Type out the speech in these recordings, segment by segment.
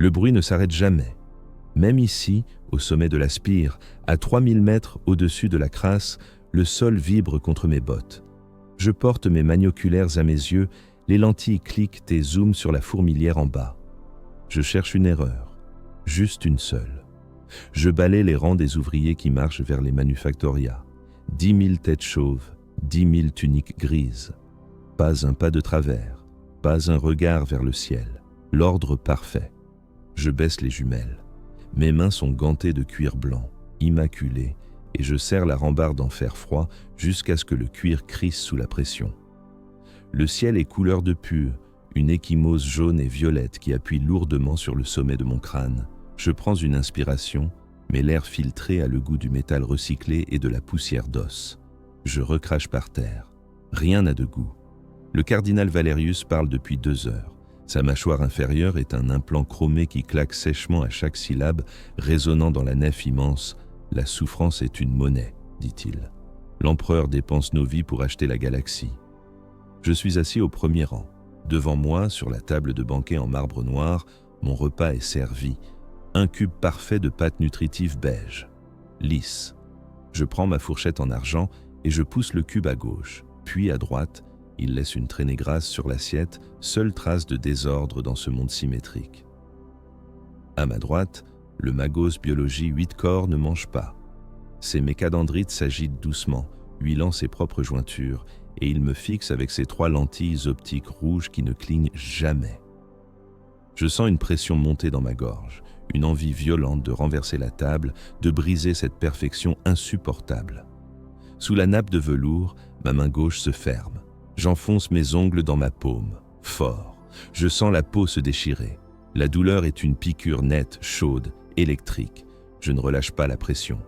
Le bruit ne s'arrête jamais. Même ici, au sommet de la spire, à 3000 mètres au-dessus de la crasse, le sol vibre contre mes bottes. Je porte mes magnoculaires à mes yeux, les lentilles cliquent et zooment sur la fourmilière en bas. Je cherche une erreur, juste une seule. Je balaie les rangs des ouvriers qui marchent vers les manufactorias. 10 000 têtes chauves, 10 000 tuniques grises. Pas un pas de travers, pas un regard vers le ciel. L'ordre parfait. Je baisse les jumelles. Mes mains sont gantées de cuir blanc, immaculé, et je serre la rambarde en fer froid jusqu'à ce que le cuir crisse sous la pression. Le ciel est couleur de pu, une échymose jaune et violette qui appuie lourdement sur le sommet de mon crâne. Je prends une inspiration, mais l'air filtré a le goût du métal recyclé et de la poussière d'os. Je recrache par terre. Rien n'a de goût. Le cardinal Valerius parle depuis 2 heures. Sa mâchoire inférieure est un implant chromé qui claque sèchement à chaque syllabe, résonnant dans la nef immense. « La souffrance est une monnaie », dit-il. L'empereur dépense nos vies pour acheter la galaxie. Je suis assis au premier rang. Devant moi, sur la table de banquet en marbre noir, mon repas est servi. Un cube parfait de pâte nutritive beige, lisse. Je prends ma fourchette en argent et je pousse le cube à gauche, puis à droite. Il laisse une traînée grasse sur l'assiette, seule trace de désordre dans ce monde symétrique. À ma droite, le Magos Biologie 8 corps ne mange pas. Ses mécadendrites s'agitent doucement, huilant ses propres jointures, et il me fixe avec ses 3 lentilles optiques rouges qui ne clignent jamais. Je sens une pression monter dans ma gorge, une envie violente de renverser la table, de briser cette perfection insupportable. Sous la nappe de velours, ma main gauche se ferme. J'enfonce mes ongles dans ma paume, fort. Je sens la peau se déchirer. La douleur est une piqûre nette, chaude, électrique. Je ne relâche pas la pression.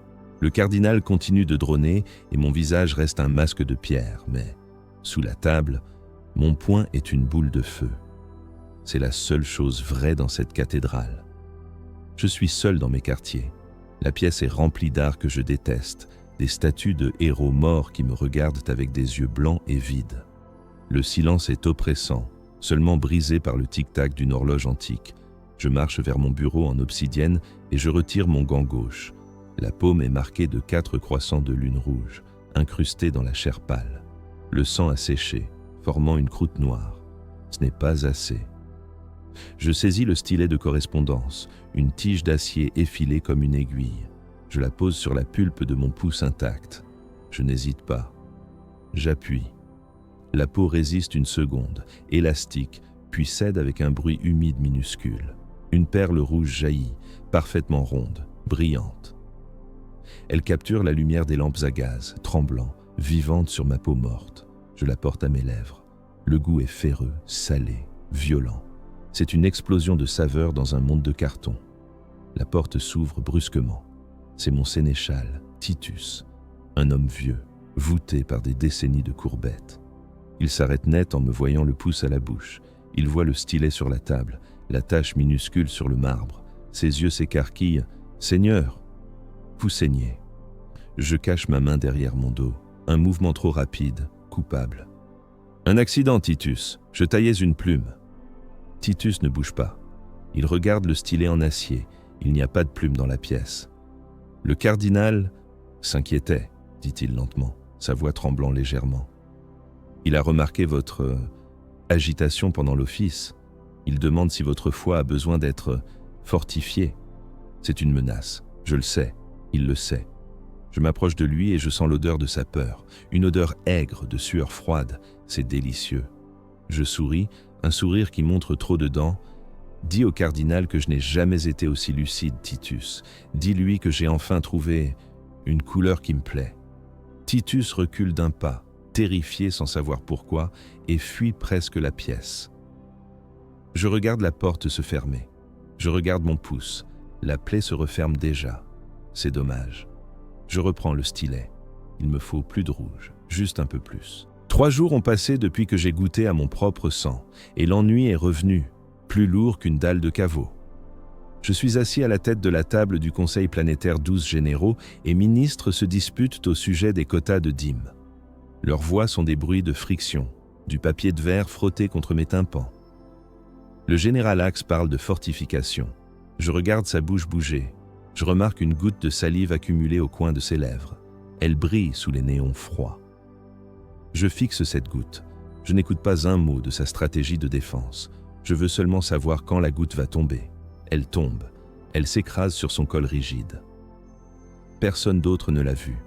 Le cardinal continue de drôner et mon visage reste un masque de pierre, mais sous la table, mon poing est une boule de feu. C'est la seule chose vraie dans cette cathédrale. Je suis seul dans mes quartiers. La pièce est remplie d'art que je déteste, des statues de héros morts qui me regardent avec des yeux blancs et vides. Le silence est oppressant, seulement brisé par le tic-tac d'une horloge antique. Je marche vers mon bureau en obsidienne et je retire mon gant gauche. La paume est marquée de 4 croissants de lune rouge, incrustés dans la chair pâle. Le sang a séché, formant une croûte noire. Ce n'est pas assez. Je saisis le stylet de correspondance, une tige d'acier effilée comme une aiguille. Je la pose sur la pulpe de mon pouce intact. Je n'hésite pas. J'appuie. La peau résiste une seconde, élastique, puis cède avec un bruit humide minuscule. Une perle rouge jaillit, parfaitement ronde, brillante. Elle capture la lumière des lampes à gaz, tremblant, vivante sur ma peau morte. Je la porte à mes lèvres. Le goût est ferreux, salé, violent. C'est une explosion de saveurs dans un monde de carton. La porte s'ouvre brusquement. C'est mon sénéchal, Titus, un homme vieux, voûté par des décennies de courbettes. Il s'arrête net en me voyant le pouce à la bouche. Il voit le stylet sur la table, la tache minuscule sur le marbre. Ses yeux s'écarquillent. « Seigneur, vous saignez. » Je cache ma main derrière mon dos. Un mouvement trop rapide, coupable. « Un accident, Titus. Je taillais une plume. » Titus ne bouge pas. Il regarde le stylet en acier. Il n'y a pas de plume dans la pièce. Le cardinal s'inquiétait, dit-il lentement, sa voix tremblant légèrement. Il a remarqué votre agitation pendant l'office. Il demande si votre foi a besoin d'être fortifiée. C'est une menace, je le sais, il le sait. Je m'approche de lui et je sens l'odeur de sa peur, une odeur aigre de sueur froide, c'est délicieux. Je souris, un sourire qui montre trop de dents. Dis au cardinal que je n'ai jamais été aussi lucide, Titus. Dis-lui que j'ai enfin trouvé une couleur qui me plaît. Titus recule d'un pas, terrifié sans savoir pourquoi, et fuit presque la pièce. Je regarde la porte se fermer. Je regarde mon pouce. La plaie se referme déjà. C'est dommage. Je reprends le stylet. Il me faut plus de rouge, juste un peu plus. 3 jours ont passé depuis que j'ai goûté à mon propre sang, et l'ennui est revenu, plus lourd qu'une dalle de caveau. Je suis assis à la tête de la table du Conseil planétaire 12 généraux et ministres se disputent au sujet des quotas de dîmes. Leurs voix sont des bruits de friction, du papier de verre frotté contre mes tympans. Le général Axe parle de fortification. Je regarde sa bouche bouger. Je remarque une goutte de salive accumulée au coin de ses lèvres. Elle brille sous les néons froids. Je fixe cette goutte. Je n'écoute pas un mot de sa stratégie de défense. Je veux seulement savoir quand la goutte va tomber. Elle tombe. Elle s'écrase sur son col rigide. Personne d'autre ne l'a vue.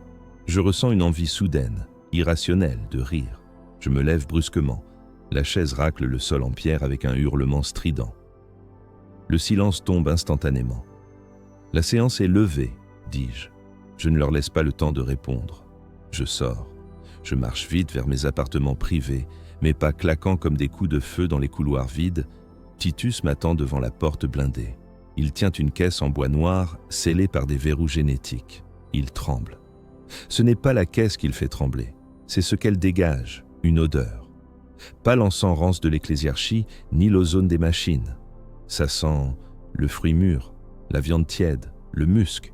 Je ressens une envie soudaine, irrationnelle, de rire. Je me lève brusquement. La chaise racle le sol en pierre avec un hurlement strident. Le silence tombe instantanément. « La séance est levée », dis-je. Je ne leur laisse pas le temps de répondre. Je sors. Je marche vite vers mes appartements privés, mes pas claquant comme des coups de feu dans les couloirs vides. Titus m'attend devant la porte blindée. Il tient une caisse en bois noir, scellée par des verrous génétiques. Il tremble. Ce n'est pas la caisse qu'il fait trembler, c'est ce qu'elle dégage, une odeur. Pas l'encens rance de l'ecclésiarchie, ni l'ozone des machines. Ça sent le fruit mûr, la viande tiède, le musc.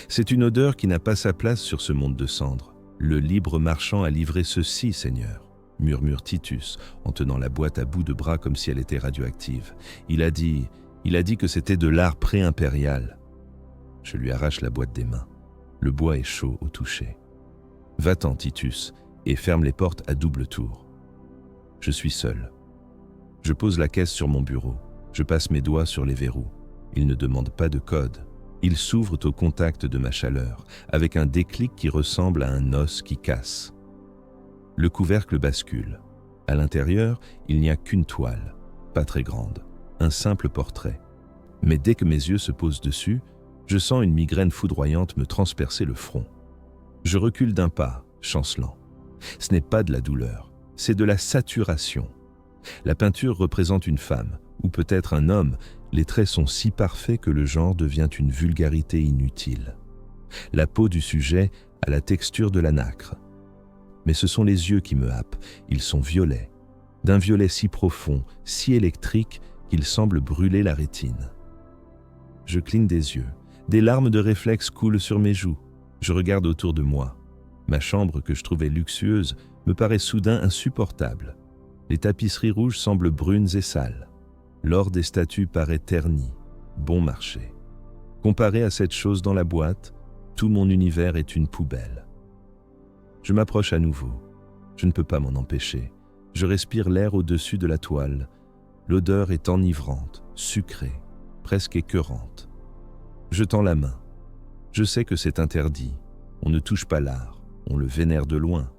C'est une odeur qui n'a pas sa place sur ce monde de cendres. Le libre marchand a livré ceci, Seigneur, murmure Titus, en tenant la boîte à bout de bras comme si elle était radioactive. Il a dit que c'était de l'art pré-impérial. Je lui arrache la boîte des mains. Le bois est chaud au toucher. Va-t'en, Titus, et ferme les portes à double tour. Je suis seul. Je pose la caisse sur mon bureau. Je passe mes doigts sur les verrous. Ils ne demandent pas de code. Ils s'ouvrent au contact de ma chaleur, avec un déclic qui ressemble à un os qui casse. Le couvercle bascule. À l'intérieur, il n'y a qu'une toile, pas très grande, un simple portrait. Mais dès que mes yeux se posent dessus, je sens une migraine foudroyante me transpercer le front. Je recule d'un pas, chancelant. Ce n'est pas de la douleur, c'est de la saturation. La peinture représente une femme, ou peut-être un homme. Les traits sont si parfaits que le genre devient une vulgarité inutile. La peau du sujet a la texture de la nacre. Mais ce sont les yeux qui me happent, ils sont violets, d'un violet si profond, si électrique qu'il semble brûler la rétine. Je cligne des yeux, des larmes de réflexe coulent sur mes joues. Je regarde autour de moi. Ma chambre, que je trouvais luxueuse, me paraît soudain insupportable. Les tapisseries rouges semblent brunes et sales. L'or des statues paraît terni, bon marché. Comparé à cette chose dans la boîte, tout mon univers est une poubelle. Je m'approche à nouveau. Je ne peux pas m'en empêcher. Je respire l'air au-dessus de la toile. L'odeur est enivrante, sucrée, presque écœurante. Je tends la main. Je sais que c'est interdit. On ne touche pas l'art, on le vénère de loin.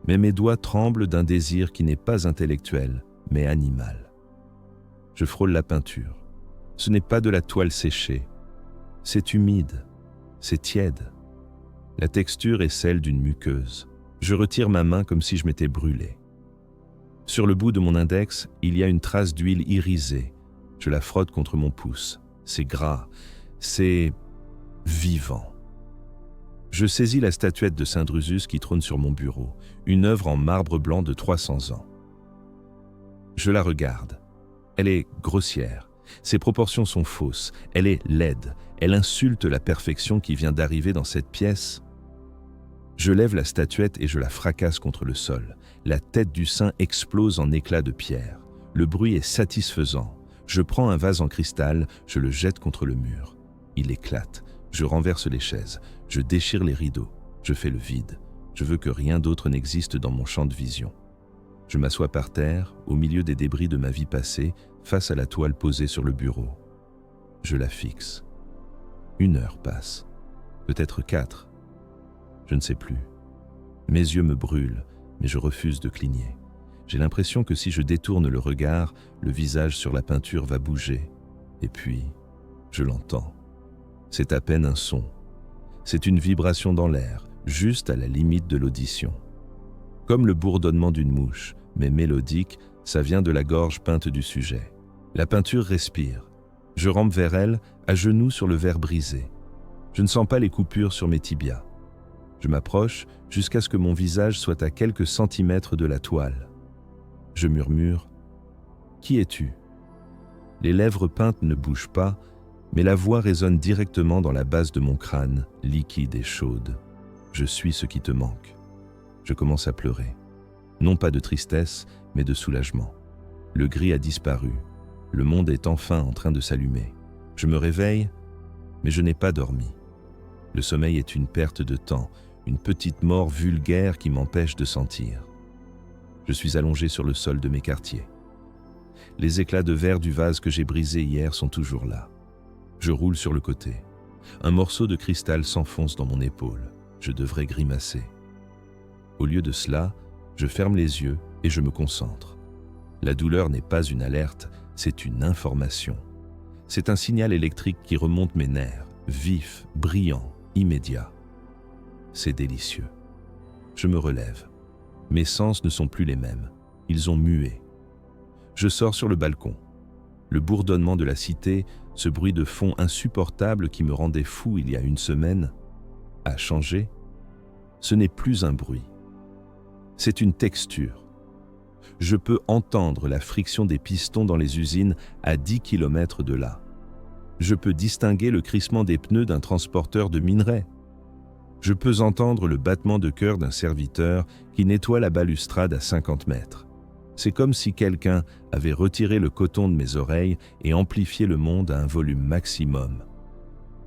Mais mes doigts tremblent d'un désir qui n'est pas intellectuel, mais animal. Je frôle la peinture. Ce n'est pas de la toile séchée. C'est humide, c'est tiède. La texture est celle d'une muqueuse. Je retire ma main comme si je m'étais brûlé. Sur le bout de mon index, il y a une trace d'huile irisée. Je la frotte contre mon pouce. C'est gras, c'est vivant. Je saisis la statuette de Saint Drusus qui trône sur mon bureau, une œuvre en marbre blanc de 300 ans. Je la regarde. Elle est grossière. Ses proportions sont fausses. Elle est laide. Elle insulte la perfection qui vient d'arriver dans cette pièce. Je lève la statuette et je la fracasse contre le sol. La tête du saint explose en éclats de pierre. Le bruit est satisfaisant. Je prends un vase en cristal, je le jette contre le mur. Il éclate. Je renverse les chaises. Je déchire les rideaux. Je fais le vide. Je veux que rien d'autre n'existe dans mon champ de vision. Je m'assois par terre, au milieu des débris de ma vie passée, face à la toile posée sur le bureau. Je la fixe. 1 heure passe. Peut-être 4. Je ne sais plus. Mes yeux me brûlent, mais je refuse de cligner. J'ai l'impression que si je détourne le regard, le visage sur la peinture va bouger. Et puis, je l'entends. C'est à peine un son. C'est une vibration dans l'air, juste à la limite de l'audition. Comme le bourdonnement d'une mouche, mais mélodique, ça vient de la gorge peinte du sujet. La peinture respire. Je rampe vers elle, à genoux sur le verre brisé. Je ne sens pas les coupures sur mes tibias. Je m'approche jusqu'à ce que mon visage soit à quelques centimètres de la toile. Je murmure « Qui es-tu » Les lèvres peintes ne bougent pas, mais la voix résonne directement dans la base de mon crâne, liquide et chaude. Je suis ce qui te manque. Je commence à pleurer. Non pas de tristesse, mais de soulagement. Le gris a disparu. Le monde est enfin en train de s'allumer. Je me réveille, mais je n'ai pas dormi. Le sommeil est une perte de temps, une petite mort vulgaire qui m'empêche de sentir. Je suis allongé sur le sol de mes quartiers. Les éclats de verre du vase que j'ai brisé hier sont toujours là. Je roule sur le côté. Un morceau de cristal s'enfonce dans mon épaule. Je devrais grimacer. Au lieu de cela, je ferme les yeux et je me concentre. La douleur n'est pas une alerte, c'est une information. C'est un signal électrique qui remonte mes nerfs, vif, brillant, immédiat. C'est délicieux. Je me relève. Mes sens ne sont plus les mêmes. Ils ont mué. Je sors sur le balcon. Le bourdonnement de la cité, ce bruit de fond insupportable qui me rendait fou il y a une semaine, a changé. Ce n'est plus un bruit. C'est une texture. Je peux entendre la friction des pistons dans les usines à 10 km de là. Je peux distinguer le crissement des pneus d'un transporteur de minerais. Je peux entendre le battement de cœur d'un serviteur qui nettoie la balustrade à 50 mètres. C'est comme si quelqu'un avait retiré le coton de mes oreilles et amplifié le monde à un volume maximum.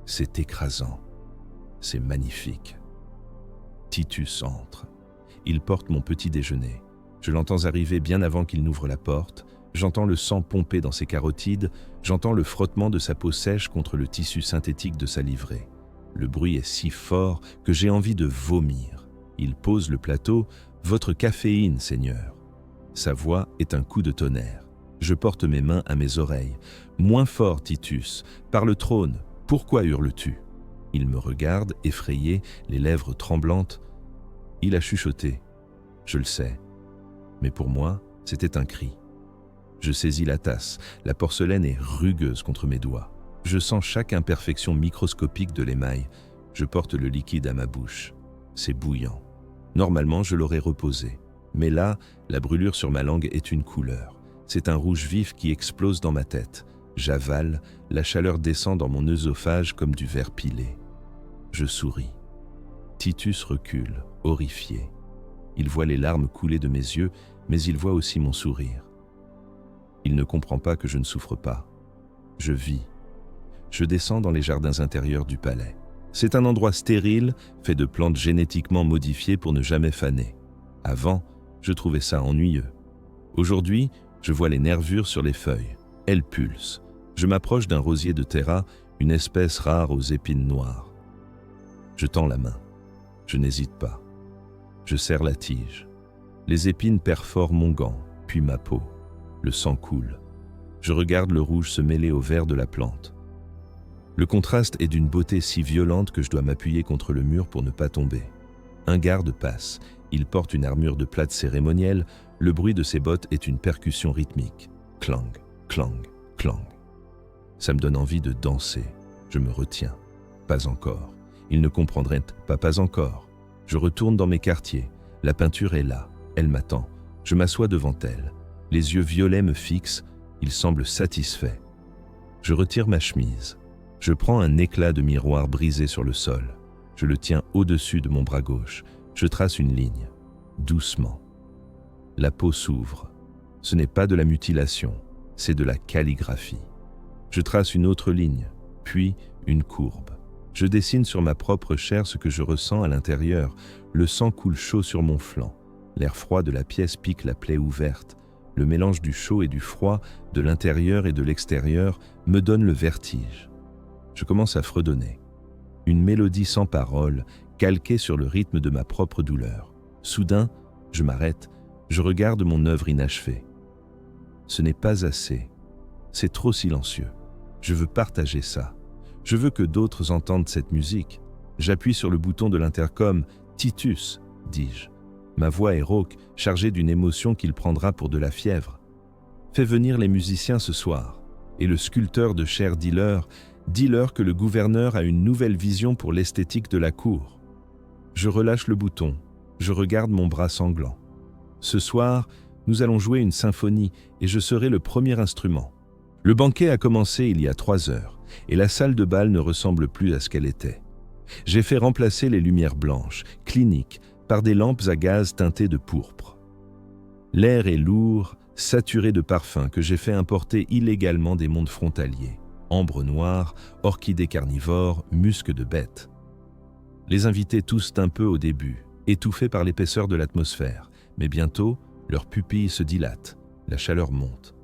C'est écrasant. C'est magnifique. Titus entre. Il porte mon petit déjeuner. Je l'entends arriver bien avant qu'il n'ouvre la porte. J'entends le sang pomper dans ses carotides. J'entends le frottement de sa peau sèche contre le tissu synthétique de sa livrée. Le bruit est si fort que j'ai envie de vomir. Il pose le plateau. « Votre caféine, Seigneur ». Sa voix est un coup de tonnerre. Je porte mes mains à mes oreilles. « Moins fort, Titus. Par le trône. Pourquoi hurles-tu » Il me regarde, effrayé, les lèvres tremblantes. Il a chuchoté. Je le sais. Mais pour moi, c'était un cri. Je saisis la tasse. La porcelaine est rugueuse contre mes doigts. Je sens chaque imperfection microscopique de l'émail. Je porte le liquide à ma bouche. C'est bouillant. Normalement, je l'aurais reposé. Mais là, la brûlure sur ma langue est une couleur. C'est un rouge vif qui explose dans ma tête. J'avale, la chaleur descend dans mon œsophage comme du verre pilé. Je souris. Titus recule, horrifié. Il voit les larmes couler de mes yeux, mais il voit aussi mon sourire. Il ne comprend pas que je ne souffre pas. Je vis. Je descends dans les jardins intérieurs du palais. C'est un endroit stérile, fait de plantes génétiquement modifiées pour ne jamais faner. Avant, je trouvais ça ennuyeux. Aujourd'hui, je vois les nervures sur les feuilles. Elles pulsent. Je m'approche d'un rosier de Terra, une espèce rare aux épines noires. Je tends la main. Je n'hésite pas. Je serre la tige. Les épines perforent mon gant, puis ma peau. Le sang coule. Je regarde le rouge se mêler au vert de la plante. Le contraste est d'une beauté si violente que je dois m'appuyer contre le mur pour ne pas tomber. Un garde passe. Il porte une armure de plate cérémonielle. Le bruit de ses bottes est une percussion rythmique. Clang, clang, clang. Ça me donne envie de danser. Je me retiens. Pas encore. Il ne comprendrait pas encore. Je retourne dans mes quartiers. La peinture est là. Elle m'attend. Je m'assois devant elle. Les yeux violets me fixent. Il semble satisfait. Je retire ma chemise. Je prends un éclat de miroir brisé sur le sol. Je le tiens au-dessus de mon bras gauche. Je trace une ligne. Doucement. La peau s'ouvre. Ce n'est pas de la mutilation, c'est de la calligraphie. Je trace une autre ligne, puis une courbe. Je dessine sur ma propre chair ce que je ressens à l'intérieur. Le sang coule chaud sur mon flanc. L'air froid de la pièce pique la plaie ouverte. Le mélange du chaud et du froid, de l'intérieur et de l'extérieur, me donne le vertige. Je commence à fredonner. Une mélodie sans parole, calquée sur le rythme de ma propre douleur. Soudain, je m'arrête, je regarde mon œuvre inachevée. Ce n'est pas assez. C'est trop silencieux. Je veux partager ça. Je veux que d'autres entendent cette musique. J'appuie sur le bouton de l'intercom. « Titus », dis-je. Ma voix est rauque, chargée d'une émotion qu'il prendra pour de la fièvre. Fais venir les musiciens ce soir. Et le sculpteur de chair dis-leur que le gouverneur a une nouvelle vision pour l'esthétique de la cour. Je relâche le bouton. Je regarde mon bras sanglant. Ce soir, nous allons jouer une symphonie et je serai le premier instrument. Le banquet a commencé il y a 3 heures et la salle de bal ne ressemble plus à ce qu'elle était. J'ai fait remplacer les lumières blanches, cliniques, par des lampes à gaz teintées de pourpre. L'air est lourd, saturé de parfums que j'ai fait importer illégalement des mondes frontaliers. ambre noire, orchidées carnivores, musc de bête. Les invités toussent un peu au début, étouffés par l'épaisseur de l'atmosphère, mais bientôt, leurs pupilles se dilatent, la chaleur monte.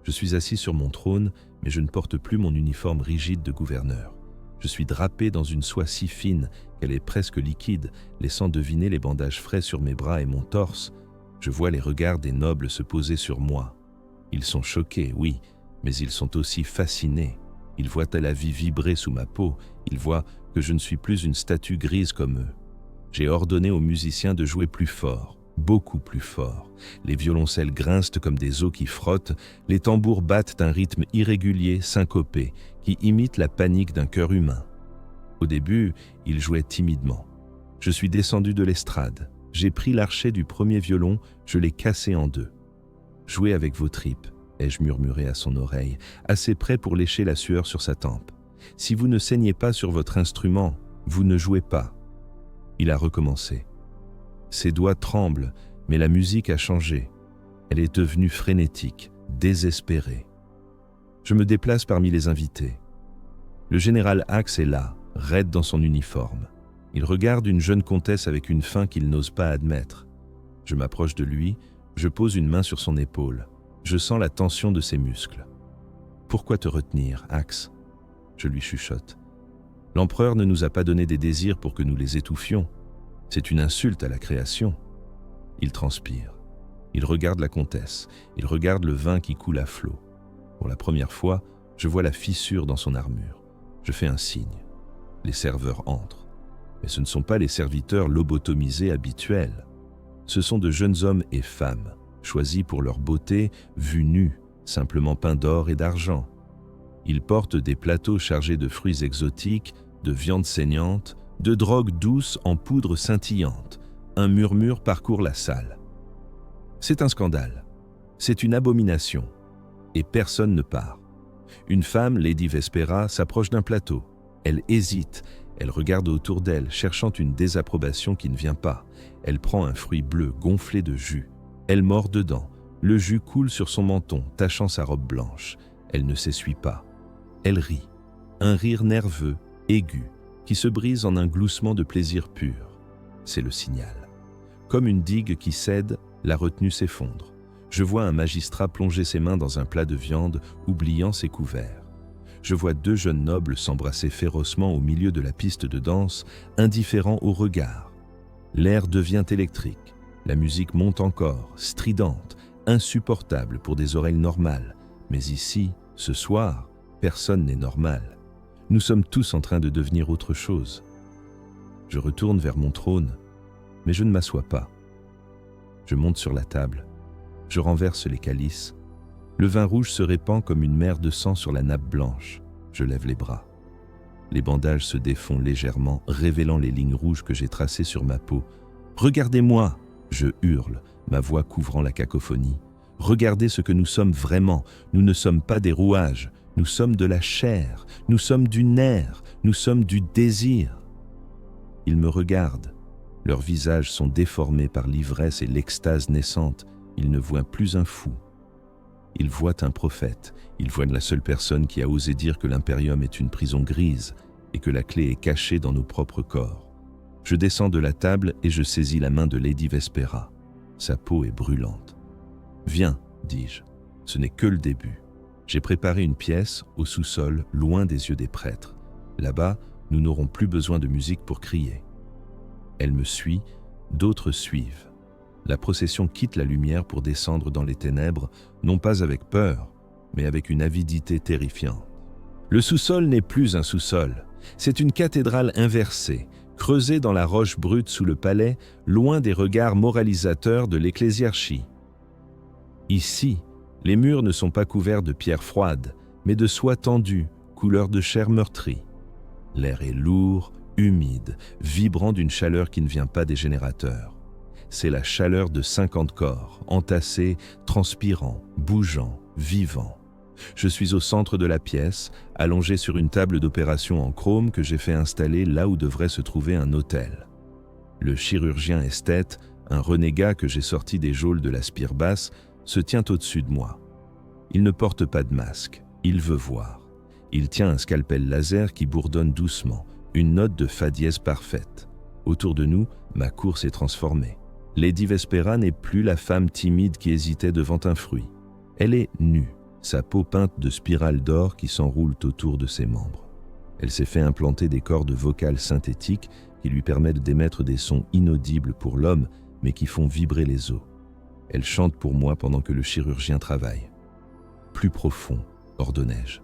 Je suis assis sur mon trône, mais je ne porte plus mon uniforme rigide de gouverneur. Je suis drapé dans une soie si fine qu'elle est presque liquide, laissant deviner les bandages frais sur mes bras et mon torse. Je vois les regards des nobles se poser sur moi. Ils sont choqués, oui, mais ils sont aussi fascinés. Ils voient la vie vibrer sous ma peau, ils voient que je ne suis plus une statue grise comme eux. J'ai ordonné aux musiciens de jouer plus fort, beaucoup plus fort. Les violoncelles grincent comme des os qui frottent, les tambours battent un rythme irrégulier, syncopé, qui imite la panique d'un cœur humain. Au début, ils jouaient timidement. Je suis descendu de l'estrade. J'ai pris l'archet du premier violon, je l'ai cassé en deux. « Jouez avec vos tripes », ai-je murmuré à son oreille, assez près pour lécher la sueur sur sa tempe. « Si vous ne saignez pas sur votre instrument, vous ne jouez pas. » Il a recommencé. Ses doigts tremblent, mais la musique a changé. Elle est devenue frénétique, désespérée. Je me déplace parmi les invités. Le général Axe est là, raide dans son uniforme. Il regarde une jeune comtesse avec une faim qu'il n'ose pas admettre. Je m'approche de lui, je pose une main sur son épaule. Je sens la tension de ses muscles. « Pourquoi te retenir, Axe ?» Je lui chuchote. « L'empereur ne nous a pas donné des désirs pour que nous les étouffions. C'est une insulte à la création. » Il transpire. Il regarde la comtesse. Il regarde le vin qui coule à flot. Pour la première fois, je vois la fissure dans son armure. Je fais un signe. Les serveurs entrent. Mais ce ne sont pas les serviteurs lobotomisés habituels. Ce sont de jeunes hommes et femmes, choisis pour leur beauté, vus nus, simplement peints d'or et d'argent. Ils portent des plateaux chargés de fruits exotiques, de viande saignante, de drogues douces en poudre scintillante. Un murmure parcourt la salle. C'est un scandale. C'est une abomination. Et personne ne part. Une femme, Lady Vespera, s'approche d'un plateau. Elle hésite. Elle regarde autour d'elle, cherchant une désapprobation qui ne vient pas. Elle prend un fruit bleu gonflé de jus. Elle mord dedans. Le jus coule sur son menton, tachant sa robe blanche. Elle ne s'essuie pas. Elle rit. Un rire nerveux, aigu, qui se brise en un gloussement de plaisir pur. C'est le signal. Comme une digue qui cède, la retenue s'effondre. Je vois un magistrat plonger ses mains dans un plat de viande, oubliant ses couverts. Je vois deux jeunes nobles s'embrasser férocement au milieu de la piste de danse, indifférents au regard. L'air devient électrique. La musique monte encore, stridente, insupportable pour des oreilles normales. Mais ici, ce soir, personne n'est normal. Nous sommes tous en train de devenir autre chose. Je retourne vers mon trône, mais je ne m'assois pas. Je monte sur la table. Je renverse les calices. Le vin rouge se répand comme une mer de sang sur la nappe blanche. Je lève les bras. Les bandages se défont légèrement, révélant les lignes rouges que j'ai tracées sur ma peau. « Regardez-moi !» Je hurle, ma voix couvrant la cacophonie. « Regardez ce que nous sommes vraiment. Nous ne sommes pas des rouages. Nous sommes de la chair. Nous sommes du nerf. Nous sommes du désir. » Ils me regardent. Leurs visages sont déformés par l'ivresse et l'extase naissante. Ils ne voient plus un fou. Ils voient un prophète. Ils voient la seule personne qui a osé dire que l'impérium est une prison grise et que la clé est cachée dans nos propres corps. Je descends de la table et je saisis la main de Lady Vespera. Sa peau est brûlante. « Viens, dis-je, ce n'est que le début. J'ai préparé une pièce au sous-sol, loin des yeux des prêtres. Là-bas, nous n'aurons plus besoin de musique pour crier. » Elle me suit, d'autres suivent. La procession quitte la lumière pour descendre dans les ténèbres, non pas avec peur, mais avec une avidité terrifiante. Le sous-sol n'est plus un sous-sol. C'est une cathédrale inversée, creusée dans la roche brute sous le palais, loin des regards moralisateurs de l'ecclésiarchie. Ici, les murs ne sont pas couverts de pierres froides, mais de soie tendue, couleur de chair meurtrie. L'air est lourd, humide, vibrant d'une chaleur qui ne vient pas des générateurs. C'est la chaleur de 50 corps, entassés, transpirants, bougeants, vivants. Je suis au centre de la pièce, allongé sur une table d'opération en chrome que j'ai fait installer là où devrait se trouver un autel. Le chirurgien esthète, un renégat que j'ai sorti des geôles de la spire basse, se tient au-dessus de moi. Il ne porte pas de masque, il veut voir. Il tient un scalpel laser qui bourdonne doucement, une note de fa dièse parfaite. Autour de nous, ma cour s'est transformée. Lady Vespera n'est plus la femme timide qui hésitait devant un fruit. Elle est nue, sa peau peinte de spirales d'or qui s'enroulent autour de ses membres. Elle s'est fait implanter des cordes vocales synthétiques qui lui permettent d'émettre des sons inaudibles pour l'homme, mais qui font vibrer les os. Elle chante pour moi pendant que le chirurgien travaille. Plus profond, ordonnai-je.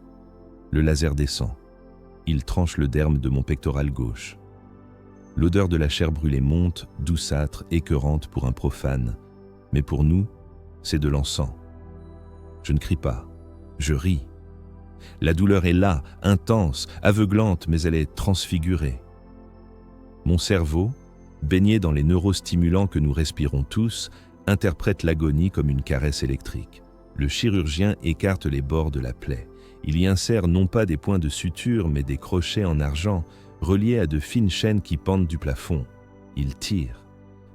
Le laser descend. Il tranche le derme de mon pectoral gauche. L'odeur de la chair brûlée monte, douceâtre, écœurante pour un profane. Mais pour nous, c'est de l'encens. Je ne crie pas, je ris. La douleur est là, intense, aveuglante, mais elle est transfigurée. Mon cerveau, baigné dans les neurostimulants que nous respirons tous, interprète l'agonie comme une caresse électrique. Le chirurgien écarte les bords de la plaie. Il y insère non pas des points de suture, mais des crochets en argent, reliés à de fines chaînes qui pendent du plafond. Il tire.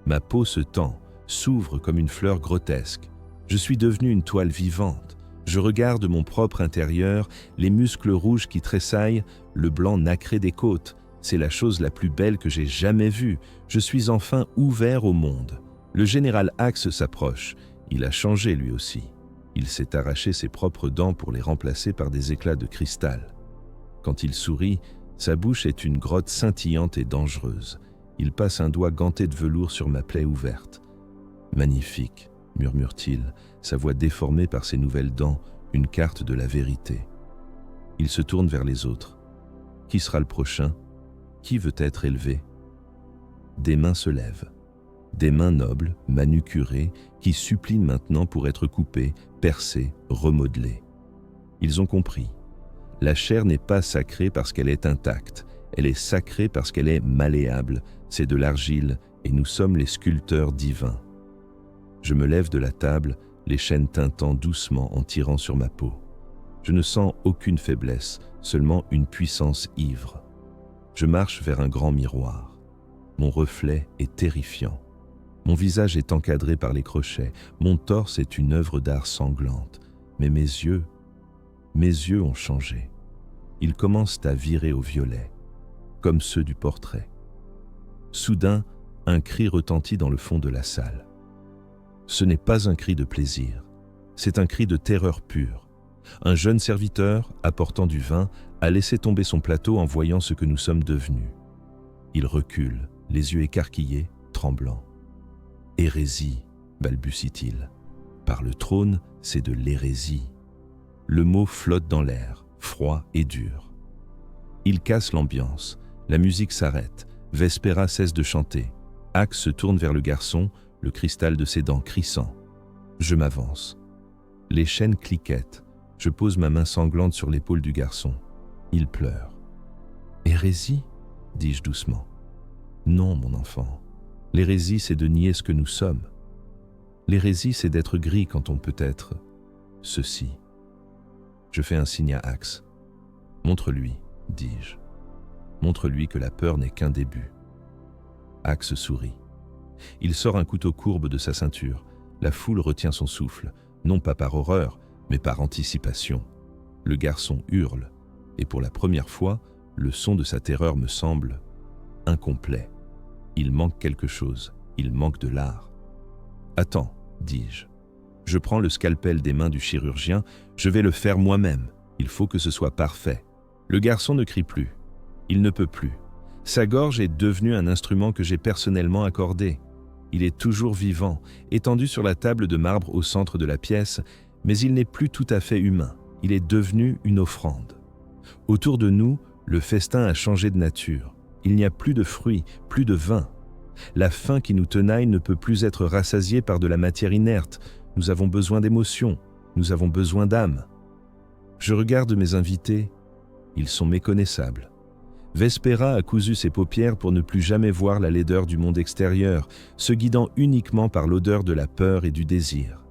Ma peau se tend, s'ouvre comme une fleur grotesque. Je suis devenu une toile vivante. Je regarde mon propre intérieur, les muscles rouges qui tressaillent, le blanc nacré des côtes. C'est la chose la plus belle que j'ai jamais vue. Je suis enfin ouvert au monde. Le général Axe s'approche. Il a changé lui aussi. Il s'est arraché ses propres dents pour les remplacer par des éclats de cristal. Quand il sourit, sa bouche est une grotte scintillante et dangereuse. Il passe un doigt ganté de velours sur ma plaie ouverte. « Magnifique », murmure-t-il, sa voix déformée par ses nouvelles dents, une carte de la vérité. Il se tourne vers les autres. Qui sera le prochain? Qui veut être élevé? Des mains se lèvent. Des mains nobles, manucurées, qui supplient maintenant pour être coupées, percées, remodelées. Ils ont compris. La chair n'est pas sacrée parce qu'elle est intacte. Elle est sacrée parce qu'elle est malléable. C'est de l'argile et nous sommes les sculpteurs divins. Je me lève de la table, les chaînes tintant doucement en tirant sur ma peau. Je ne sens aucune faiblesse, seulement une puissance ivre. Je marche vers un grand miroir. Mon reflet est terrifiant. Mon visage est encadré par les crochets. Mon torse est une œuvre d'art sanglante. Mais mes yeux ont changé. Ils commencent à virer au violet, comme ceux du portrait. Soudain, un cri retentit dans le fond de la salle. Ce n'est pas un cri de plaisir, c'est un cri de terreur pure. Un jeune serviteur, apportant du vin, a laissé tomber son plateau en voyant ce que nous sommes devenus. Il recule, les yeux écarquillés, tremblants. « Hérésie », balbutie-t-il. « Par le trône, c'est de l'hérésie. » Le mot flotte dans l'air, froid et dur. Il casse l'ambiance, la musique s'arrête, Vespera cesse de chanter. Axe se tourne vers le garçon, le cristal de ses dents crissant. Je m'avance. Les chaînes cliquettent. Je pose ma main sanglante sur l'épaule du garçon. Il pleure. « Hérésie » dis-je doucement. « Non, mon enfant. L'hérésie, c'est de nier ce que nous sommes. L'hérésie, c'est d'être gris quand on peut être ceci. » Je fais un signe à Axe. « Montre-lui, dis-je. Montre-lui que la peur n'est qu'un début. » Axe sourit. Il sort un couteau courbe de sa ceinture. La foule retient son souffle, non pas par horreur, mais par anticipation. Le garçon hurle, et pour la première fois, le son de sa terreur me semble incomplet. Il manque quelque chose, il manque de l'art. « Attends, dis-je. Je prends le scalpel des mains du chirurgien, je vais le faire moi-même. Il faut que ce soit parfait. » Le garçon ne crie plus. Il ne peut plus. Sa gorge est devenue un instrument que j'ai personnellement accordé. Il est toujours vivant, étendu sur la table de marbre au centre de la pièce, mais il n'est plus tout à fait humain. Il est devenu une offrande. Autour de nous, le festin a changé de nature. Il n'y a plus de fruits, plus de vin. La faim qui nous tenaille ne peut plus être rassasiée par de la matière inerte. Nous avons besoin d'émotions, nous avons besoin d'âme. Je regarde mes invités, ils sont méconnaissables. Vespera a cousu ses paupières pour ne plus jamais voir la laideur du monde extérieur, se guidant uniquement par l'odeur de la peur et du désir.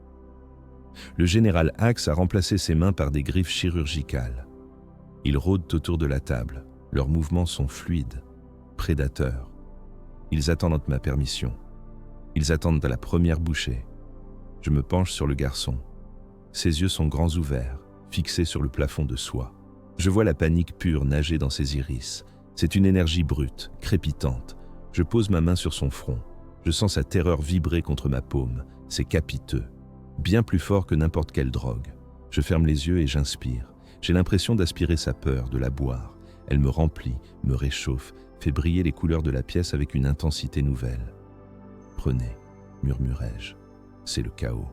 Le général Axe a remplacé ses mains par des griffes chirurgicales. Ils rôdent autour de la table. Leurs mouvements sont fluides, prédateurs. Ils attendent ma permission. Ils attendent à la première bouchée. Je me penche sur le garçon. Ses yeux sont grands ouverts, fixés sur le plafond de soie. Je vois la panique pure nager dans ses iris. C'est une énergie brute, crépitante. Je pose ma main sur son front. Je sens sa terreur vibrer contre ma paume. C'est capiteux. Bien plus fort que n'importe quelle drogue. Je ferme les yeux et j'inspire. J'ai l'impression d'aspirer sa peur, de la boire. Elle me remplit, me réchauffe, fait briller les couleurs de la pièce avec une intensité nouvelle. « Prenez », murmurai-je. C'est le chaos.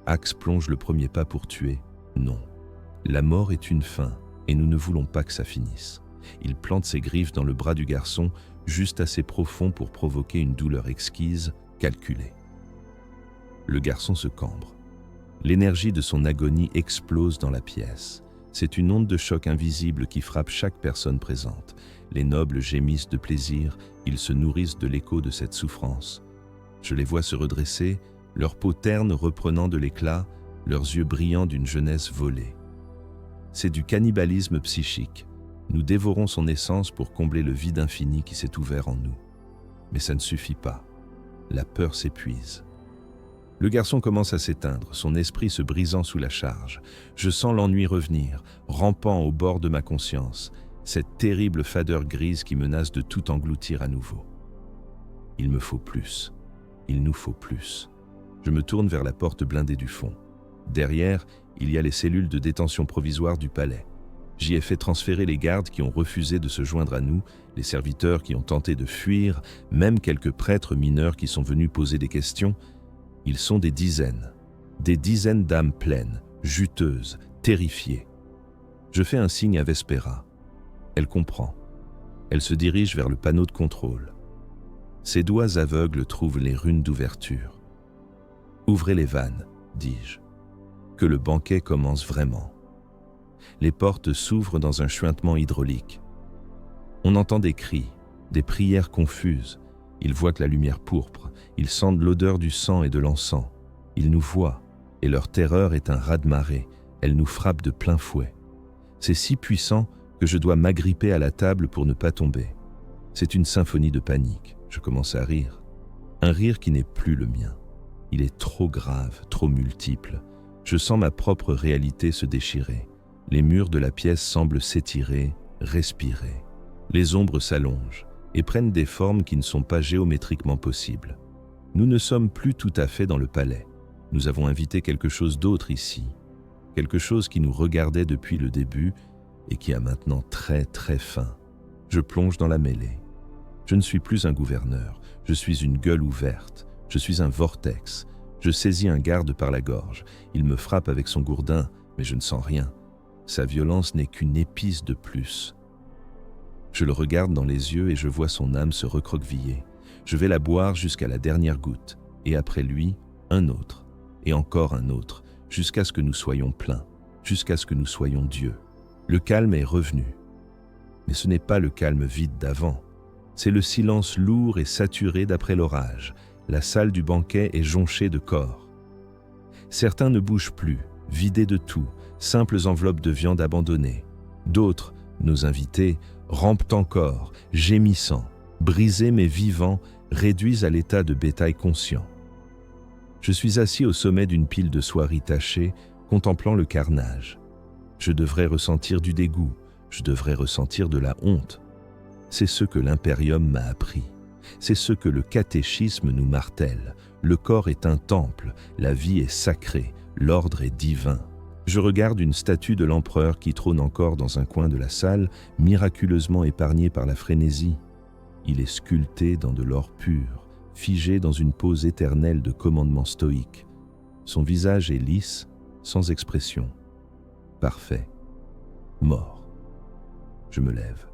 Axe plonge le premier pas pour tuer. Non. La mort est une fin, et nous ne voulons pas que ça finisse. Il plante ses griffes dans le bras du garçon, juste assez profond pour provoquer une douleur exquise, calculée. Le garçon se cambre. L'énergie de son agonie explose dans la pièce. C'est une onde de choc invisible qui frappe chaque personne présente. Les nobles gémissent de plaisir, ils se nourrissent de l'écho de cette souffrance. Je les vois se redresser, leur peau terne reprenant de l'éclat, leurs yeux brillants d'une jeunesse volée. C'est du cannibalisme psychique. Nous dévorons son essence pour combler le vide infini qui s'est ouvert en nous. Mais ça ne suffit pas. La peur s'épuise. Le garçon commence à s'éteindre, son esprit se brisant sous la charge. Je sens l'ennui revenir, rampant au bord de ma conscience, cette terrible fadeur grise qui menace de tout engloutir à nouveau. Il me faut plus. Il nous faut plus. Je me tourne vers la porte blindée du fond. Derrière, il y a les cellules de détention provisoire du palais. J'y ai fait transférer les gardes qui ont refusé de se joindre à nous, les serviteurs qui ont tenté de fuir, même quelques prêtres mineurs qui sont venus poser des questions. Ils sont des dizaines d'âmes pleines, juteuses, terrifiées. Je fais un signe à Vespera. Elle comprend. Elle se dirige vers le panneau de contrôle. Ses doigts aveugles trouvent les runes d'ouverture. « Ouvrez les vannes », dis-je. « Que le banquet commence vraiment. » Les portes s'ouvrent dans un chuintement hydraulique. On entend des cris, des prières confuses. Ils voient la lumière pourpre, ils sentent l'odeur du sang et de l'encens. Ils nous voient, et leur terreur est un raz-de-marée. Elle nous frappe de plein fouet. C'est si puissant que je dois m'agripper à la table pour ne pas tomber. C'est une symphonie de panique. Je commence à rire. Un rire qui n'est plus le mien. Il est trop grave, trop multiple. Je sens ma propre réalité se déchirer. Les murs de la pièce semblent s'étirer, respirer. Les ombres s'allongent et prennent des formes qui ne sont pas géométriquement possibles. Nous ne sommes plus tout à fait dans le palais. Nous avons invité quelque chose d'autre ici. Quelque chose qui nous regardait depuis le début et qui a maintenant très très faim. Je plonge dans la mêlée. Je ne suis plus un gouverneur, je suis une gueule ouverte, je suis un vortex. Je saisis un garde par la gorge. Il me frappe avec son gourdin, mais je ne sens rien. Sa violence n'est qu'une épice de plus. Je le regarde dans les yeux et je vois son âme se recroqueviller. Je vais la boire jusqu'à la dernière goutte, et après lui, un autre, et encore un autre, jusqu'à ce que nous soyons pleins, jusqu'à ce que nous soyons Dieu. Le calme est revenu. Mais ce n'est pas le calme vide d'avant. C'est le silence lourd et saturé d'après l'orage. La salle du banquet est jonchée de corps. Certains ne bougent plus, vidés de tout, simples enveloppes de viande abandonnées. D'autres, nos invités, rampent encore, gémissant, brisés mais vivants, réduits à l'état de bétail conscient. Je suis assis au sommet d'une pile de soieries tachées, contemplant le carnage. Je devrais ressentir du dégoût, je devrais ressentir de la honte. C'est ce que l'impérium m'a appris. C'est ce que le catéchisme nous martèle. Le corps est un temple, la vie est sacrée, l'ordre est divin. Je regarde une statue de l'empereur qui trône encore dans un coin de la salle, miraculeusement épargné par la frénésie. Il est sculpté dans de l'or pur, figé dans une pose éternelle de commandement stoïque. Son visage est lisse, sans expression. Parfait. Mort. Je me lève.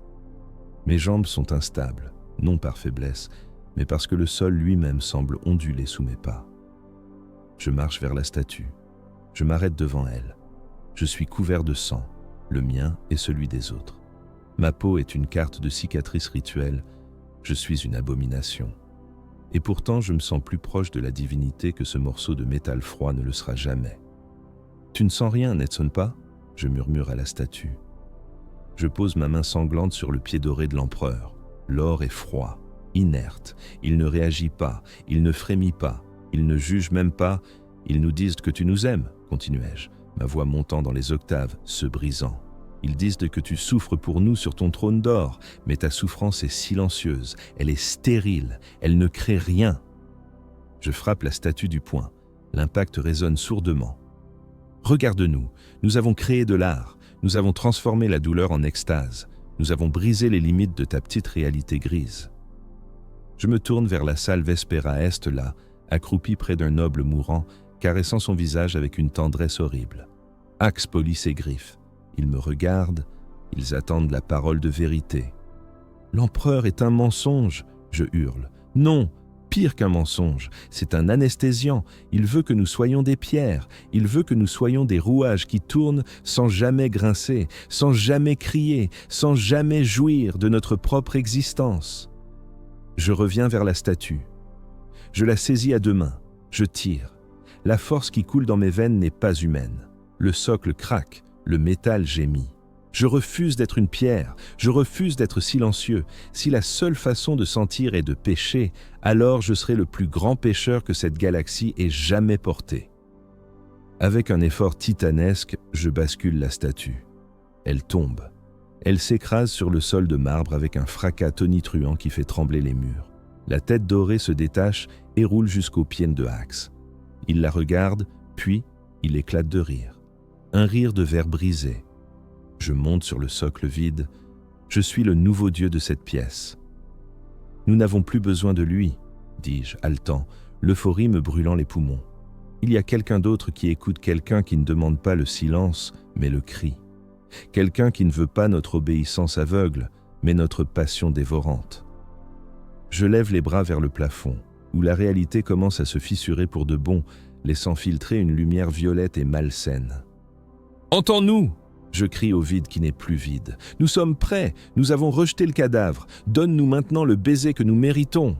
Mes jambes sont instables, non par faiblesse, mais parce que le sol lui-même semble onduler sous mes pas. Je marche vers la statue. Je m'arrête devant elle. Je suis couvert de sang, le mien et celui des autres. Ma peau est une carte de cicatrices rituelles. Je suis une abomination. Et pourtant, je me sens plus proche de la divinité que ce morceau de métal froid ne le sera jamais. « Tu ne sens rien, n'est-ce pas ?» je murmure à la statue. Je pose ma main sanglante sur le pied doré de l'empereur. L'or est froid, inerte. Il ne réagit pas, il ne frémit pas, il ne juge même pas. Ils nous disent que tu nous aimes, continuai-je, ma voix montant dans les octaves, se brisant. Ils disent que tu souffres pour nous sur ton trône d'or, mais ta souffrance est silencieuse, elle est stérile, elle ne crée rien. Je frappe la statue du poing. L'impact résonne sourdement. Regarde-nous, nous avons créé de l'art, nous avons transformé la douleur en extase, nous avons brisé les limites de ta petite réalité grise. Je me tourne vers la salle Vespera Est là, accroupi près d'un noble mourant, caressant son visage avec une tendresse horrible. Axe polit ses griffes. Ils me regardent, ils attendent la parole de vérité. L'empereur est un mensonge, je hurle. Non, pire qu'un mensonge, c'est un anesthésiant. Il veut que nous soyons des pierres, il veut que nous soyons des rouages qui tournent sans jamais grincer, sans jamais crier, sans jamais jouir de notre propre existence. Je reviens vers la statue. Je la saisis à deux mains, je tire. La force qui coule dans mes veines n'est pas humaine. Le socle craque, le métal gémit. Je refuse d'être une pierre, je refuse d'être silencieux. Si la seule façon de sentir est de pécher, alors je serai le plus grand pécheur que cette galaxie ait jamais porté. Avec un effort titanesque, je bascule la statue. Elle tombe. Elle s'écrase sur le sol de marbre avec un fracas tonitruant qui fait trembler les murs. La tête dorée se détache et roule jusqu'aux pieds de Axe. Il la regarde, puis il éclate de rire. Un rire de verre brisé. Je monte sur le socle vide. Je suis le nouveau dieu de cette pièce. Nous n'avons plus besoin de lui, dis-je, haletant, l'euphorie me brûlant les poumons. Il y a quelqu'un d'autre qui écoute quelqu'un qui ne demande pas le silence, mais le cri. Quelqu'un qui ne veut pas notre obéissance aveugle, mais notre passion dévorante. Je lève les bras vers le plafond, où la réalité commence à se fissurer pour de bon, laissant filtrer une lumière violette et malsaine. « Entends-nous !» Je crie au vide qui n'est plus vide. « Nous sommes prêts, nous avons rejeté le cadavre. Donne-nous maintenant le baiser que nous méritons. »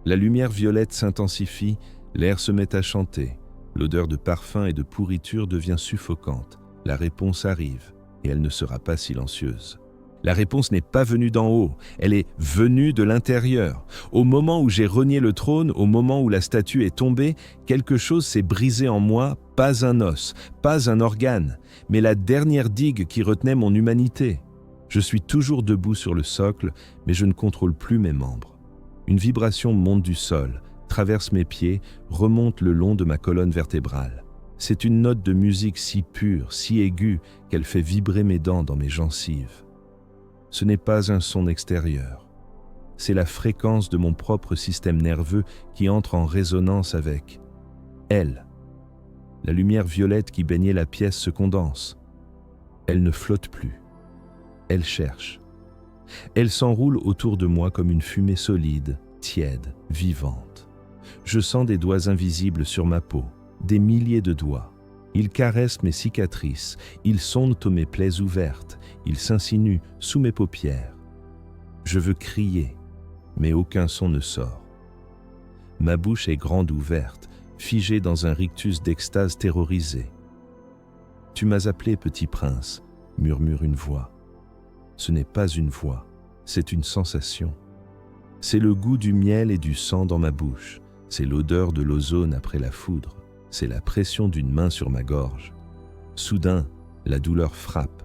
La lumière violette s'intensifie, l'air se met à chanter. L'odeur de parfum et de pourriture devient suffocante. La réponse arrive, et elle ne sera pas silencieuse. La réponse n'est pas venue d'en haut, elle est venue de l'intérieur. Au moment où j'ai renié le trône, au moment où la statue est tombée, quelque chose s'est brisé en moi, pas un os, pas un organe, mais la dernière digue qui retenait mon humanité. Je suis toujours debout sur le socle, mais je ne contrôle plus mes membres. Une vibration monte du sol, traverse mes pieds, remonte le long de ma colonne vertébrale. C'est une note de musique si pure, si aiguë, qu'elle fait vibrer mes dents dans mes gencives. Ce n'est pas un son extérieur. C'est la fréquence de mon propre système nerveux qui entre en résonance avec elle. La lumière violette qui baignait la pièce se condense. Elle ne flotte plus. Elle cherche. Elle s'enroule autour de moi comme une fumée solide, tiède, vivante. Je sens des doigts invisibles sur ma peau, des milliers de doigts. Ils caressent mes cicatrices, ils sondent mes plaies ouvertes, ils s'insinuent sous mes paupières. Je veux crier, mais aucun son ne sort. Ma bouche est grande ouverte, figée dans un rictus d'extase terrorisée. « Tu m'as appelé, petit prince », murmure une voix. Ce n'est pas une voix, c'est une sensation. C'est le goût du miel et du sang dans ma bouche, c'est l'odeur de l'ozone après la foudre. C'est la pression d'une main sur ma gorge. Soudain, la douleur frappe.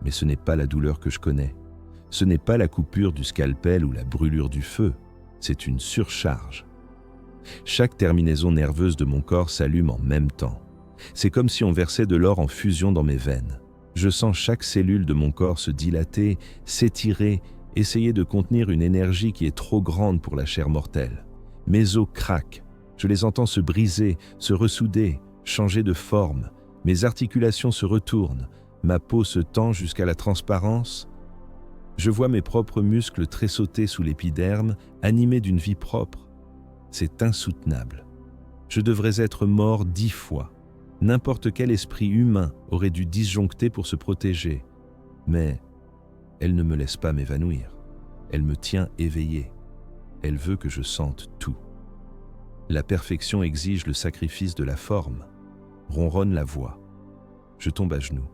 Mais ce n'est pas la douleur que je connais. Ce n'est pas la coupure du scalpel ou la brûlure du feu. C'est une surcharge. Chaque terminaison nerveuse de mon corps s'allume en même temps. C'est comme si on versait de l'or en fusion dans mes veines. Je sens chaque cellule de mon corps se dilater, s'étirer, essayer de contenir une énergie qui est trop grande pour la chair mortelle. Mes os craquent. Je les entends se briser, se ressouder, changer de forme. Mes articulations se retournent, ma peau se tend jusqu'à la transparence. Je vois mes propres muscles tressauter sous l'épiderme, animés d'une vie propre. C'est insoutenable. Je devrais être mort 10 fois. N'importe quel esprit humain aurait dû disjoncter pour se protéger. Mais elle ne me laisse pas m'évanouir. Elle me tient éveillé. Elle veut que je sente tout. La perfection exige le sacrifice de la forme. Ronronne la voix. Je tombe à genoux.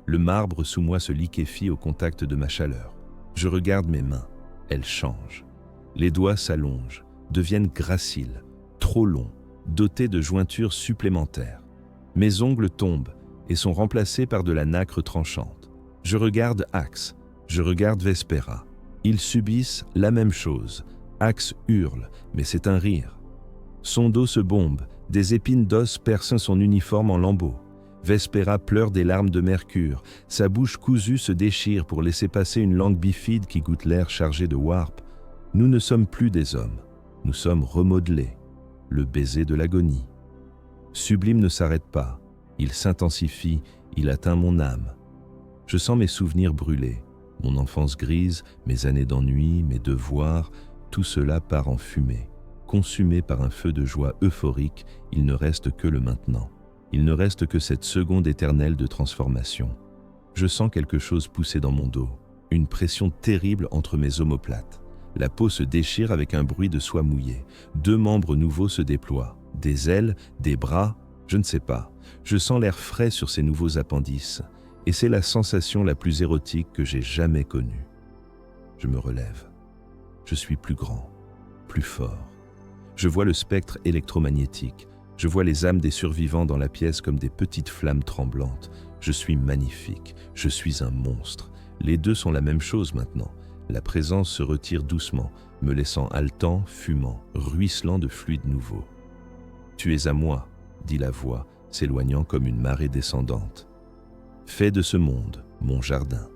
Le marbre sous moi se liquéfie au contact de ma chaleur. Je regarde mes mains. Elles changent. Les doigts s'allongent, deviennent graciles, trop longs, dotés de jointures supplémentaires. Mes ongles tombent et sont remplacés par de la nacre tranchante. Je regarde Axe, je regarde Vespera. Ils subissent la même chose. Axe hurle, mais c'est un rire. Son dos se bombe, des épines d'os percent son uniforme en lambeaux. Vespera pleure des larmes de mercure, sa bouche cousue se déchire pour laisser passer une langue bifide qui goûte l'air chargé de warp. Nous ne sommes plus des hommes, nous sommes remodelés, le baiser de l'agonie. Sublime ne s'arrête pas, il s'intensifie, il atteint mon âme. Je sens mes souvenirs brûler, mon enfance grise, mes années d'ennui, mes devoirs, tout cela part en fumée. Consumé par un feu de joie euphorique, il ne reste que le maintenant. Il ne reste que cette seconde éternelle de transformation. Je sens quelque chose pousser dans mon dos, une pression terrible entre mes omoplates. La peau se déchire avec un bruit de soie mouillée. 2 membres nouveaux se déploient. Des ailes, des bras, je ne sais pas. Je sens l'air frais sur ces nouveaux appendices. Et c'est la sensation la plus érotique que j'ai jamais connue. Je me relève. Je suis plus grand, plus fort. Je vois le spectre électromagnétique. Je vois les âmes des survivants dans la pièce comme des petites flammes tremblantes. Je suis magnifique, je suis un monstre. Les deux sont la même chose maintenant. La présence se retire doucement, me laissant haletant, fumant, ruisselant de fluide nouveau. « Tu es à moi », dit la voix, s'éloignant comme une marée descendante. « Fais de ce monde mon jardin. »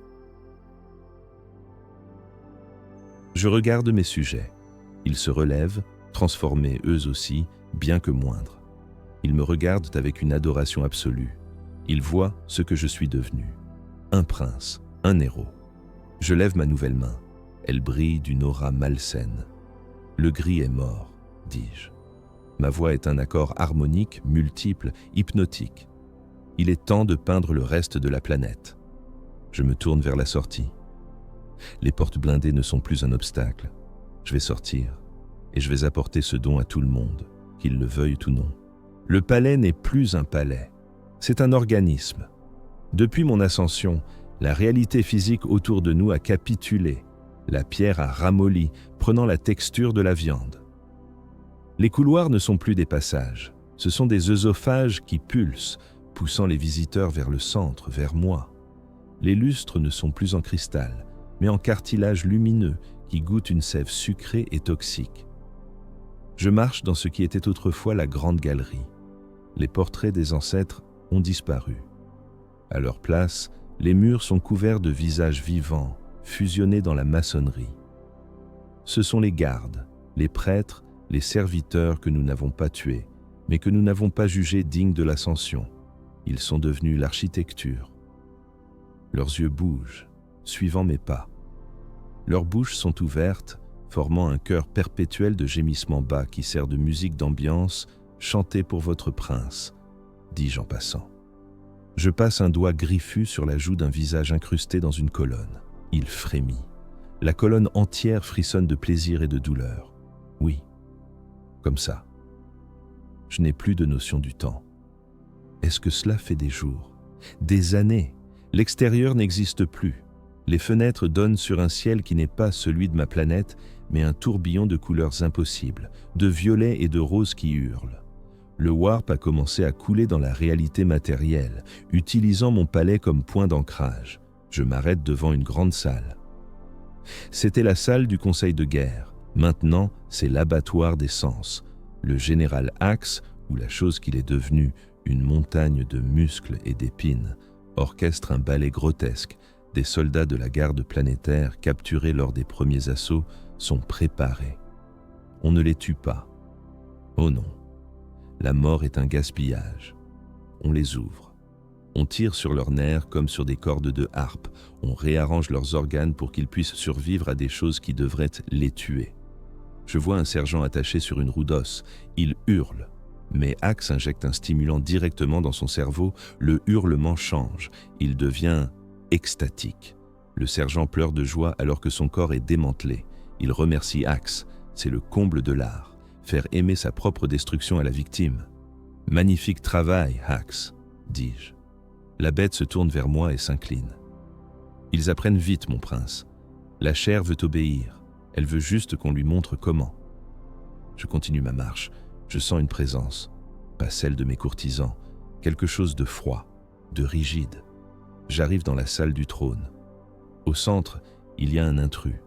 Je regarde mes sujets. Ils se relèvent, transformés eux aussi, bien que moindres. Ils me regardent avec une adoration absolue. Ils voient ce que je suis devenu. Un prince, un héros. Je lève ma nouvelle main. Elle brille d'une aura malsaine. Le gris est mort, dis-je. Ma voix est un accord harmonique, multiple, hypnotique. Il est temps de peindre le reste de la planète. Je me tourne vers la sortie. Les portes blindées ne sont plus un obstacle. Je vais sortir et je vais apporter ce don à tout le monde, qu'il le veuille ou non. Le palais n'est plus un palais, c'est un organisme. Depuis mon ascension, la réalité physique autour de nous a capitulé. La pierre a ramolli, prenant la texture de la viande. Les couloirs ne sont plus des passages, ce sont des œsophages qui pulsent, poussant les visiteurs vers le centre, vers moi. Les lustres ne sont plus en cristal, mais en cartilage lumineux qui goûte une sève sucrée et toxique. Je marche dans ce qui était autrefois la grande galerie. Les portraits des ancêtres ont disparu. À leur place, les murs sont couverts de visages vivants, fusionnés dans la maçonnerie. Ce sont les gardes, les prêtres, les serviteurs que nous n'avons pas tués, mais que nous n'avons pas jugés dignes de l'ascension. Ils sont devenus l'architecture. Leurs yeux bougent, suivant mes pas. Leurs bouches sont ouvertes, formant un chœur perpétuel de gémissements bas qui sert de musique d'ambiance. Chantez pour votre prince, dis-je en passant. Je passe un doigt griffu sur la joue d'un visage incrusté dans une colonne. Il frémit. La colonne entière frissonne de plaisir et de douleur. Oui, comme ça. Je n'ai plus de notion du temps. Est-ce que cela fait des jours, des années? L'extérieur n'existe plus. Les fenêtres donnent sur un ciel qui n'est pas celui de ma planète, mais un tourbillon de couleurs impossibles, de violets et de roses qui hurlent. Le warp a commencé à couler dans la réalité matérielle, utilisant mon palais comme point d'ancrage. Je m'arrête devant une grande salle. C'était la salle du conseil de guerre. Maintenant, c'est l'abattoir des sens. Le général Axe, ou la chose qu'il est devenu, une montagne de muscles et d'épines, orchestre un ballet grotesque. Des soldats de la garde planétaire capturés lors des premiers assauts sont préparés. On ne les tue pas. Oh non. La mort est un gaspillage. On les ouvre. On tire sur leurs nerfs comme sur des cordes de harpe. On réarrange leurs organes pour qu'ils puissent survivre à des choses qui devraient les tuer. Je vois un sergent attaché sur une roue d'os. Il hurle. Mais Axe injecte un stimulant directement dans son cerveau. Le hurlement change. Il devient extatique. Le sergent pleure de joie alors que son corps est démantelé. Il remercie Axe. C'est le comble de l'art. Faire aimer sa propre destruction à la victime. « Magnifique travail, Axe », dis-je. La bête se tourne vers moi et s'incline. « Ils apprennent vite, mon prince. La chair veut obéir. Elle veut juste qu'on lui montre comment. » Je continue ma marche. Je sens une présence. Pas celle de mes courtisans. Quelque chose de froid, de rigide. J'arrive dans la salle du trône. Au centre, il y a un intrus.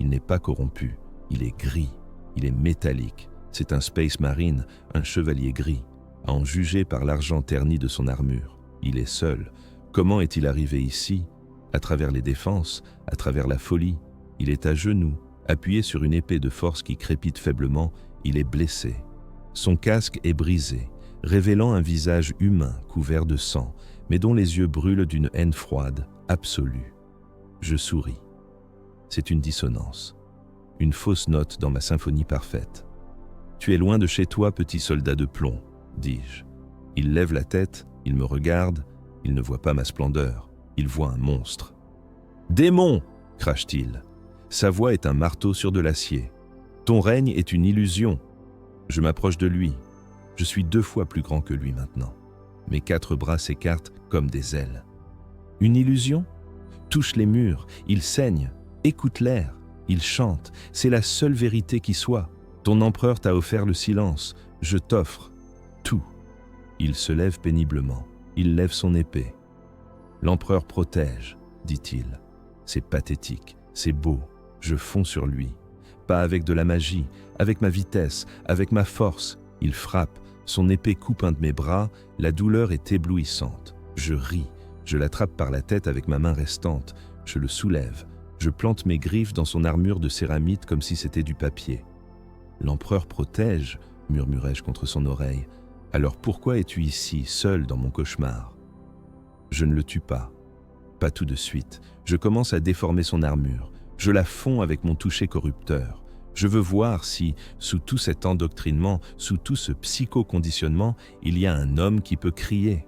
Il n'est pas corrompu, il est gris, il est métallique. C'est un Space Marine, un chevalier gris, à en juger par l'argent terni de son armure. Il est seul. Comment est-il arrivé ici? À travers les défenses, à travers la folie. Il est à genoux, appuyé sur une épée de force qui crépite faiblement. Il est blessé. Son casque est brisé, révélant un visage humain couvert de sang, mais dont les yeux brûlent d'une haine froide, absolue. Je souris. C'est une dissonance, une fausse note dans ma symphonie parfaite. « Tu es loin de chez toi, petit soldat de plomb », dis-je. Il lève la tête, il me regarde, il ne voit pas ma splendeur, il voit un monstre. « Démon !» crache-t-il. Sa voix est un marteau sur de l'acier. « Ton règne est une illusion. » Je m'approche de lui. Je suis 2 fois plus grand que lui maintenant. Mes 4 bras s'écartent comme des ailes. Une illusion? Touche les murs, il saigne, écoute l'air, il chante, c'est la seule vérité qui soit. Ton empereur t'a offert le silence, je t'offre tout. Il se lève péniblement, il lève son épée. L'empereur protège, dit-il. C'est pathétique, c'est beau, je fonds sur lui. Pas avec de la magie, avec ma vitesse, avec ma force. Il frappe, son épée coupe un de mes bras, la douleur est éblouissante. Je ris, je l'attrape par la tête avec ma main restante, je le soulève, je plante mes griffes dans son armure de céramite comme si c'était du papier. L'empereur protège, murmurai-je contre son oreille. Alors pourquoi es-tu ici, seul dans mon cauchemar? Je ne le tue pas tout de suite. Je commence à déformer son armure. Je la fonds avec mon toucher corrupteur. Je veux voir si, sous tout cet endoctrinement, sous tout ce psychoconditionnement, il y a un homme qui peut crier.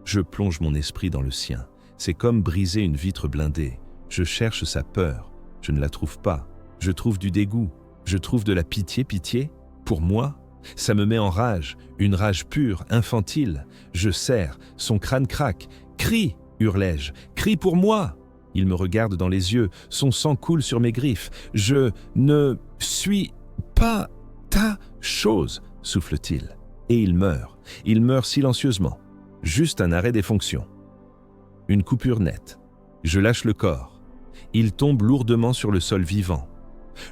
Je plonge mon esprit dans le sien. C'est comme briser une vitre blindée. Je cherche sa peur. Je ne la trouve pas. Je trouve du dégoût. Je trouve de la pitié. Pour moi, ça me met en rage. Une rage pure, infantile. Je serre. Son crâne craque. Crie, hurlai-je. Crie pour moi. Il me regarde dans les yeux. Son sang coule sur mes griffes. Je ne suis pas ta chose, souffle-t-il. Et il meurt. Il meurt silencieusement. Juste un arrêt des fonctions. Une coupure nette. Je lâche le corps. Il tombe lourdement sur le sol vivant.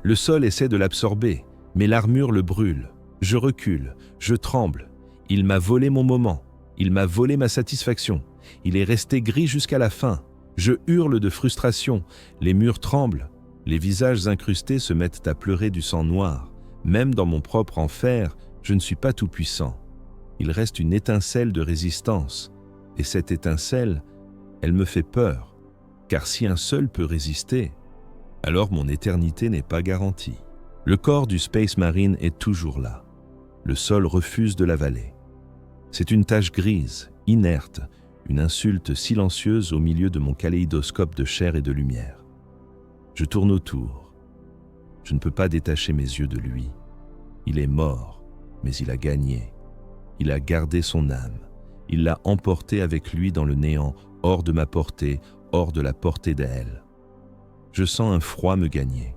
Le sol essaie de l'absorber, mais l'armure le brûle. Je recule, je tremble. Il m'a volé mon moment. Il m'a volé ma satisfaction. Il est resté gris jusqu'à la fin. Je hurle de frustration. Les murs tremblent. Les visages incrustés se mettent à pleurer du sang noir. Même dans mon propre enfer, je ne suis pas tout-puissant. Il reste une étincelle de résistance. Et cette étincelle, elle me fait peur. Car si un seul peut résister, alors mon éternité n'est pas garantie. Le corps du Space Marine est toujours là. Le sol refuse de l'avaler. C'est une tache grise, inerte, une insulte silencieuse au milieu de mon kaléidoscope de chair et de lumière. Je tourne autour. Je ne peux pas détacher mes yeux de lui. Il est mort, mais il a gagné. Il a gardé son âme. Il l'a emportée avec lui dans le néant, hors de ma portée, hors de la portée d'elle. Je sens un froid me gagner.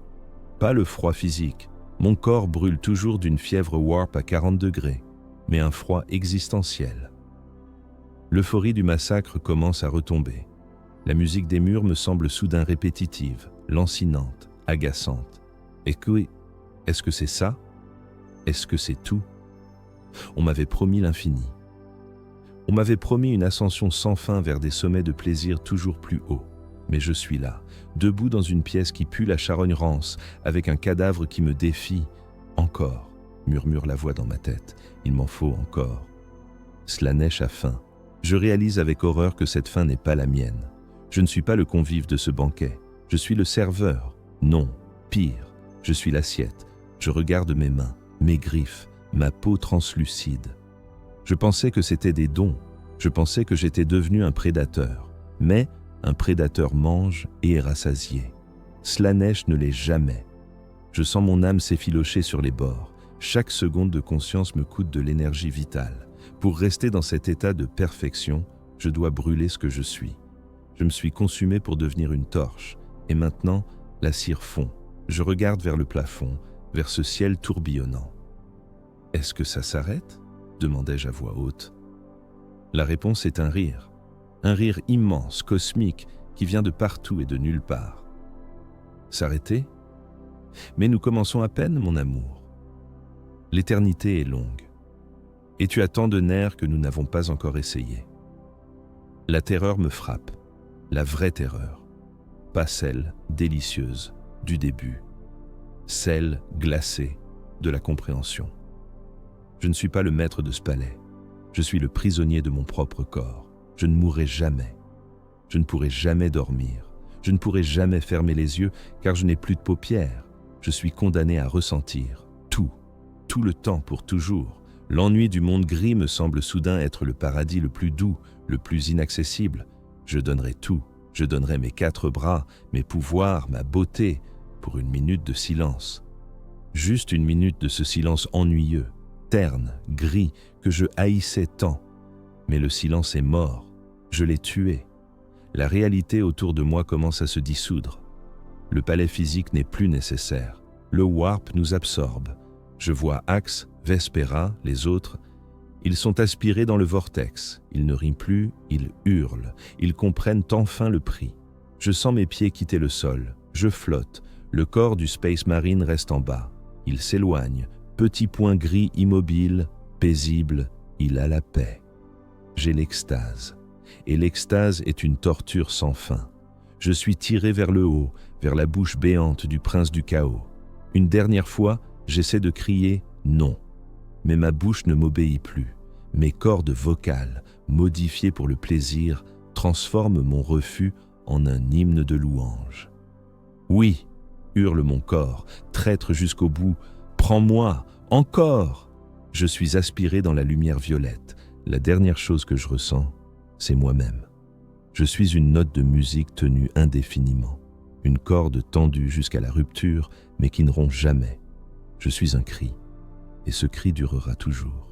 Pas le froid physique. Mon corps brûle toujours d'une fièvre warp à 40 degrés, mais un froid existentiel. L'euphorie du massacre commence à retomber. La musique des murs me semble soudain répétitive, lancinante, agaçante. Est-ce que c'est ça? Est-ce que c'est tout? On m'avait promis l'infini. On m'avait promis une ascension sans fin vers des sommets de plaisir toujours plus hauts. Mais je suis là, debout dans une pièce qui pue la charogne rance, avec un cadavre qui me défie. Encore, murmure la voix dans ma tête, il m'en faut encore. Slanesh a faim. Je réalise avec horreur que cette faim n'est pas la mienne. Je ne suis pas le convive de ce banquet. Je suis le serveur. Non, pire, je suis l'assiette. Je regarde mes mains, mes griffes, ma peau translucide. Je pensais que c'était des dons. Je pensais que j'étais devenu un prédateur. Mais un prédateur mange et est rassasié. Slanesh ne l'est jamais. Je sens mon âme s'effilocher sur les bords. Chaque seconde de conscience me coûte de l'énergie vitale. Pour rester dans cet état de perfection, je dois brûler ce que je suis. Je me suis consumé pour devenir une torche. Et maintenant, la cire fond. Je regarde vers le plafond, vers ce ciel tourbillonnant. « Est-ce que ça s'arrête ?» demandai-je à voix haute. La réponse est un rire. Un rire immense, cosmique, qui vient de partout et de nulle part. S'arrêter? Mais nous commençons à peine, mon amour. L'éternité est longue. Et tu as tant de nerfs que nous n'avons pas encore essayé. La terreur me frappe, la vraie terreur, pas celle délicieuse du début, celle glacée de la compréhension. Je ne suis pas le maître de ce palais, je suis le prisonnier de mon propre corps. Je ne mourrai jamais, je ne pourrai jamais dormir, je ne pourrai jamais fermer les yeux car je n'ai plus de paupières. Je suis condamné à ressentir tout le temps pour toujours. L'ennui du monde gris me semble soudain être le paradis le plus doux, le plus inaccessible. Je donnerai tout, je donnerai mes 4 bras, mes pouvoirs, ma beauté, pour une minute de silence. Juste une minute de ce silence ennuyeux, terne, gris, que je haïssais tant. Mais le silence est mort, je l'ai tué. La réalité autour de moi commence à se dissoudre. Le palais physique n'est plus nécessaire. Le warp nous absorbe. Je vois Axe, Vespera, les autres. Ils sont aspirés dans le vortex. Ils ne rient plus, ils hurlent. Ils comprennent enfin le prix. Je sens mes pieds quitter le sol. Je flotte. Le corps du Space Marine reste en bas. Il s'éloigne. Petit point gris immobile, paisible. Il a la paix. J'ai l'extase. Et l'extase est une torture sans fin. Je suis tiré vers le haut, vers la bouche béante du prince du chaos. Une dernière fois, j'essaie de crier « non ». Mais ma bouche ne m'obéit plus. Mes cordes vocales, modifiées pour le plaisir, transforment mon refus en un hymne de louange. « Oui !» hurle mon corps, traître jusqu'au bout. « Prends-moi, encore !» Je suis aspiré dans la lumière violette. La dernière chose que je ressens, c'est moi-même. Je suis une note de musique tenue indéfiniment, une corde tendue jusqu'à la rupture, mais qui ne rompt jamais. Je suis un cri, et ce cri durera toujours.